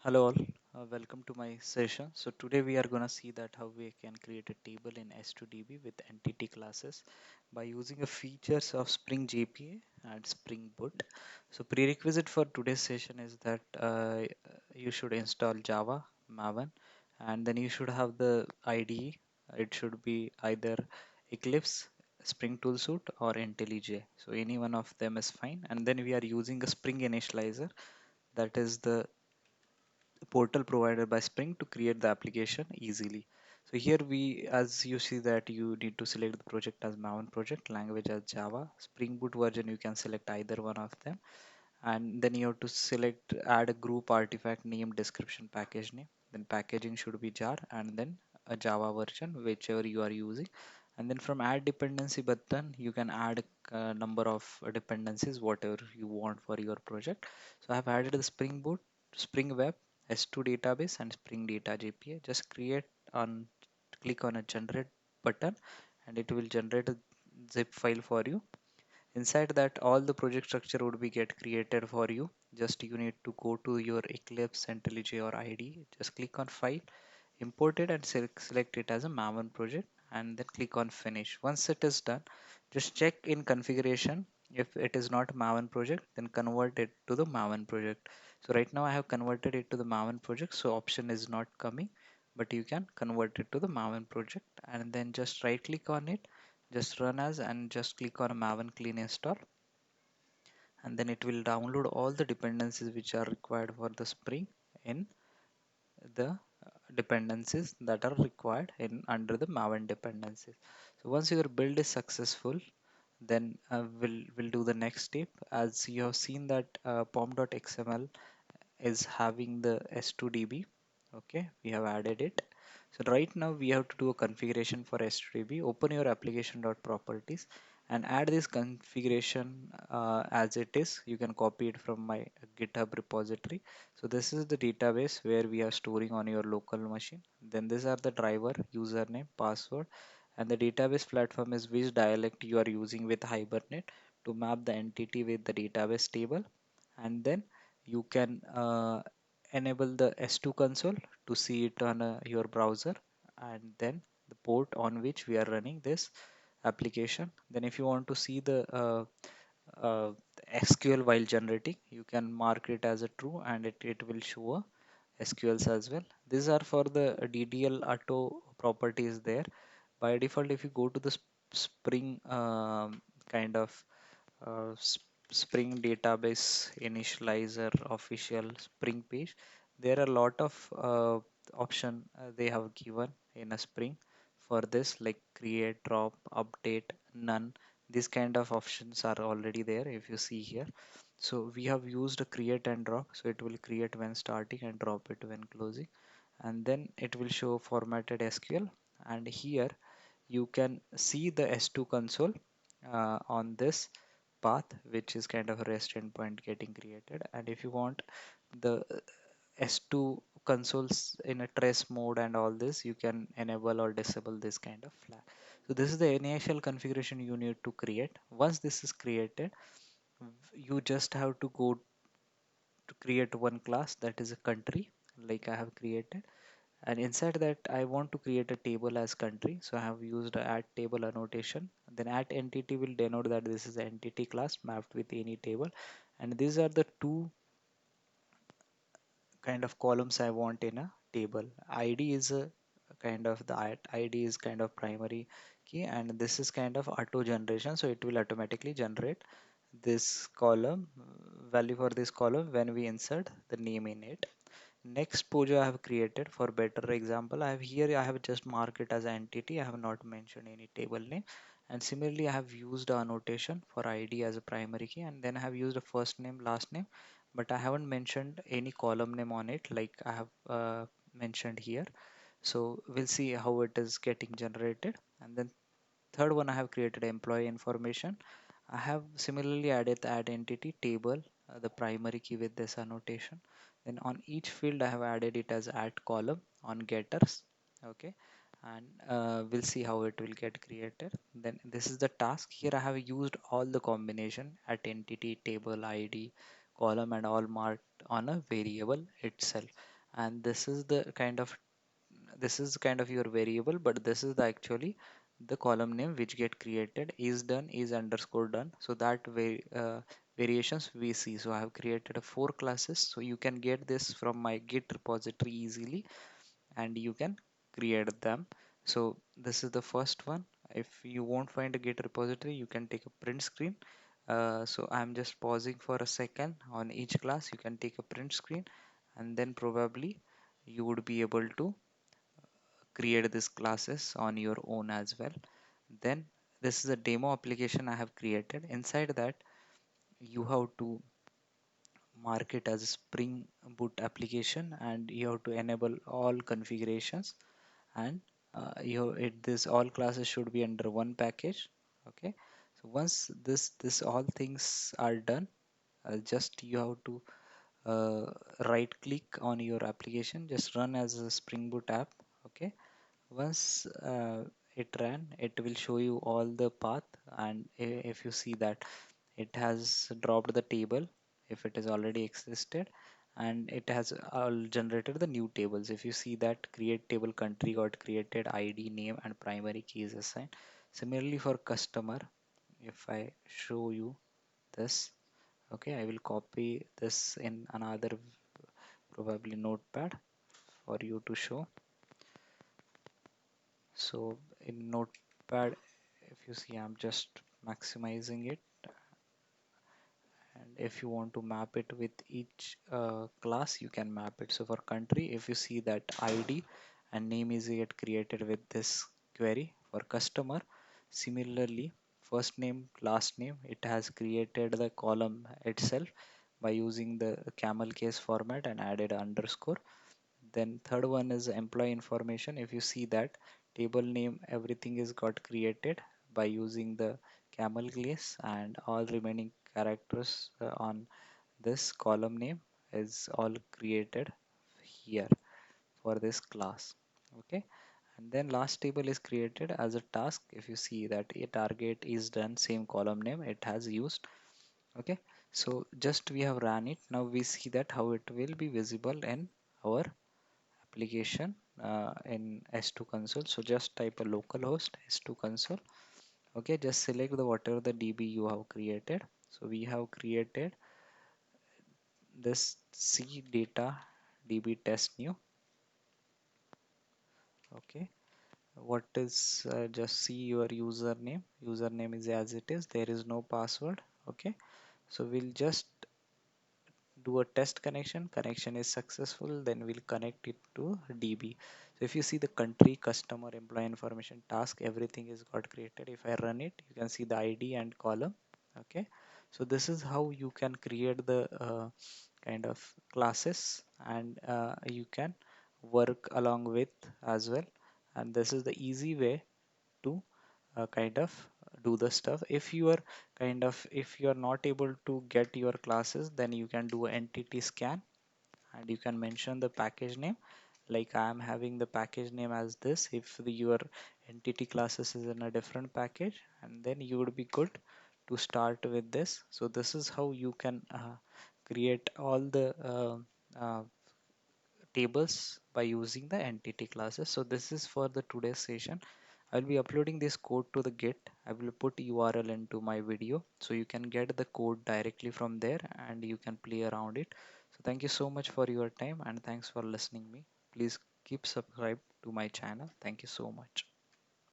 Hello all, welcome to my session. So today we are going to see that how we can create a table in S2DB with entity classes by using a features of Spring JPA and Spring Boot. So prerequisite for today's session is that you should install Java, Maven, and then you should have the IDE. It should be either Eclipse, Spring Toolsuit or IntelliJ. So any one of them is fine. And then we are using a Spring initializer, that is the portal provided by Spring to create the application easily. So here we, as you see that you need to select the project as Maven project, language as Java, Spring Boot version you can select either one of them, and then you have to select add a group artifact name description package name. Then packaging should be jar and then a Java version whichever you are using. And then from add dependency button you can add a number of dependencies whatever you want for your project. So I have added the Spring Boot, Spring Web, S2 database and Spring Data JPA. Just create on click on a generate button and it will generate a zip file for you. Inside that all the project structure would be get created for you. Just you need to go to your Eclipse, IntelliJ or IDE. Just click on file, import it and select it as a Maven project and then click on finish. Once it is done, just check in configuration. If it is not Maven project, then convert it to the Maven project. So right now I have converted it to the Maven project, so option is not coming, but you can convert it to the Maven project and then just right click on it, just run as and just click on Maven clean install, and then it will download all the dependencies which are required for the Spring in the dependencies that are required in under the Maven dependencies. So once your build is successful, then we'll do the next step. As you have seen that pom.xml is having the S2DB. Okay, we have added it. So right now we have to do a configuration for S2DB. Open your application.properties and add this configuration as it is. You can copy it from my GitHub repository. So this is the database where we are storing on your local machine. Then these are the driver, username, password, and the database platform is which dialect you are using with Hibernate to map the entity with the database table. And then you can enable the S2 console to see it on your browser, and then the port on which we are running this application. Then if you want to see the SQL while generating, you can mark it as a true and it will show a SQLs as well. These are for the DDL auto properties there. By default, if you go to the Spring kind of Spring database initializer official Spring page, there are a lot of option they have given in a Spring for this, like create, drop, update, none. These kind of options are already there if you see here. So we have used a create and drop, so it will create when starting and drop it when closing, and then it will show formatted SQL. And here you can see the S2 console on this path, which is kind of a REST endpoint getting created. And if you want the S2 consoles in a trace mode and all this, you can enable or disable this kind of flag. So this is the initial configuration you need to create. Once this is created, you just have to go to create one class, that is a country, like I have created. And inside that I want to create a table as country, so I have used a add table annotation. Then add entity will denote that this is an entity class mapped with any table, and these are the two kind of columns I want in a table. ID is a kind of the ID is kind of primary key, and this is kind of auto generation, so it will automatically generate this column value for this column when we insert the name in it. Next Pojo I have created for better example. I have just marked it as an entity. I have not mentioned any table name. And similarly, I have used a annotation for ID as a primary key, and then I have used a first name, last name, but I haven't mentioned any column name on it like I have mentioned here. So we'll see how it is getting generated. And then third one I have created employee information. I have similarly added the add entity table, the primary key with this annotation. Then on each field I have added it as add column on getters. Okay, and we'll see how it will get created. Then this is the task. Here I have used all the combination at entity, table, ID, column and all marked on a variable itself. And this is kind of your variable, but this is the actually the column name which get created is done is underscore done. So that way variations we see. So I have created a 4 classes, so you can get this from my Git repository easily and you can create them. So this is the first one. If you won't find a Git repository, you can take a print screen. So I'm just pausing for a second on each class. You can take a print screen and then probably you would be able to create these classes on your own as well. Then this is a demo application I have created. Inside that you have to mark it as a Spring Boot application and you have to enable all configurations, and this all classes should be under one package. Okay, so once this all things are done, just you have to right click on your application, just run as a Spring Boot app. Okay, once it ran, it will show you all the path, and if you see that it has dropped the table if it is already existed, and it has all generated the new tables. If you see that create table country got created, ID, name and primary key is assigned. Similarly for customer, if I show you this, okay, I will copy this in another probably notepad for you to show. So in notepad, if you see, I'm just maximizing it, and if you want to map it with each class, you can map it. So for country, if you see that ID and name is get created with this query. For customer, similarly, first name, last name, it has created the column itself by using the camel case format and added underscore. Then third one is employee information. If you see that table name, everything is got created by using the camel case, and all remaining characters on this column name is all created here for this class. Okay, and then last table is created as a task. If you see that a target is done, same column name it has used. Okay, so just we have ran it. Now we see that how it will be visible in our application in S2 console. So just type a localhost S2 console. Okay, just select the whatever the DB you have created. So we have created this C data DB test new. Okay, what is just see your username is as it is, there is no password. Okay, so we'll just do a test connection is successful, then we'll connect it to DB. So if you see the country, customer, employee information, task, everything is got created. If I run it, you can see the ID and column. Okay, so this is how you can create the kind of classes, and you can work along with as well. And this is the easy way to kind of do the stuff. If you are if you are not able to get your classes, then you can do entity scan, and you can mention the package name. Like I am having the package name as this. If your entity classes is in a different package, and then you would be good to start with this. So this is how you can create all the tables by using the entity classes. So this is for the today's session. I'll be uploading this code to the Git. I will put URL into my video so you can get the code directly from there and you can play around it. So thank you so much for your time and thanks for listening me. Please keep subscribed to my channel. Thank you so much.